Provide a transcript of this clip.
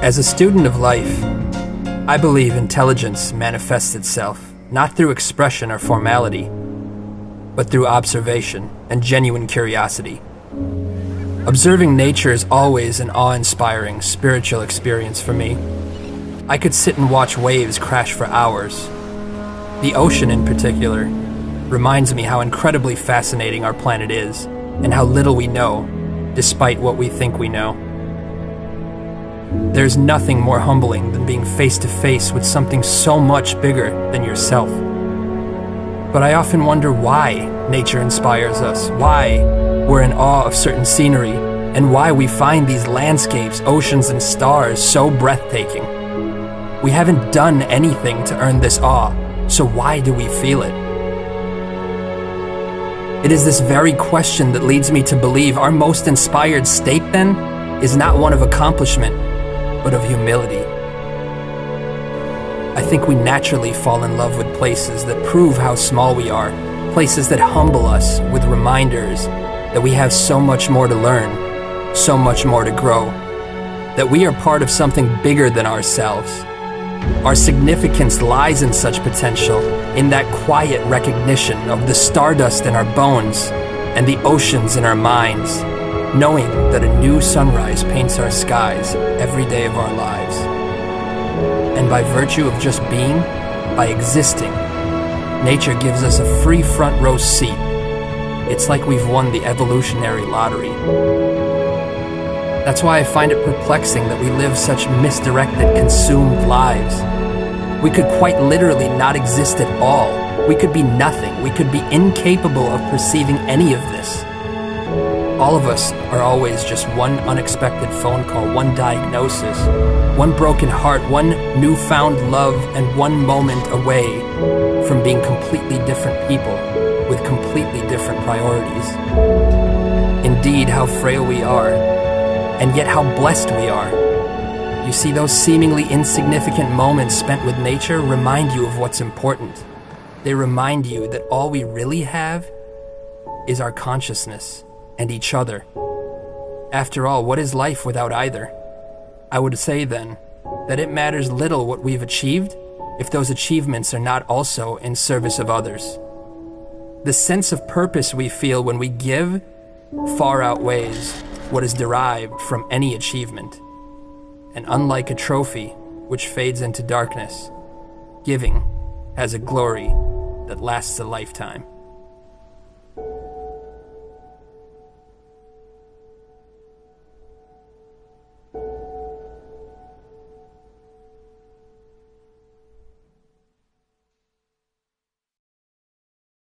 As a student of life, I believe intelligence manifests itself not through expression or formality, but through observation and genuine curiosity. Observing nature is always an awe-inspiring spiritual experience for me. I could sit and watch waves crash for hours. The ocean in particular reminds me how incredibly fascinating our planet is and how little we know, despite what we think we know. There's nothing more humbling than being face to face with something so much bigger than yourself. But I often wonder why nature inspires us, why we're in awe of certain scenery, and why we find these landscapes, oceans, and stars so breathtaking. We haven't done anything to earn this awe, so why do we feel it? It is this very question that leads me to believe our most inspired state, then, is not one of accomplishment, but of humility. I think we naturally fall in love with places that prove how small we are, places that humble us with reminders that we have so much more to learn, so much more to grow, that we are part of something bigger than ourselves. Our significance lies in such potential, in that quiet recognition of the stardust in our bones and the oceans in our minds, knowing that a new sunrise paints our skies every day of our lives. And by virtue of just being, by existing, nature gives us a free front row seat. It's like we've won the evolutionary lottery. That's why I find it perplexing that we live such misdirected, consumed lives. We could quite literally not exist at all. We could be nothing. We could be incapable of perceiving any of this. All of us are always just one unexpected phone call, one diagnosis, one broken heart, one newfound love, and one moment away from being completely different people with completely different priorities. Indeed, how frail we are, and yet how blessed we are. You see, those seemingly insignificant moments spent with nature remind you of what's important. They remind you that all we really have is our consciousness and each other. After all, what is life without either? I would say then that it matters little what we've achieved if those achievements are not also in service of others. The sense of purpose we feel when we give far outweighs what is derived from any achievement. And unlike a trophy which fades into darkness, giving has a glory that lasts a lifetime.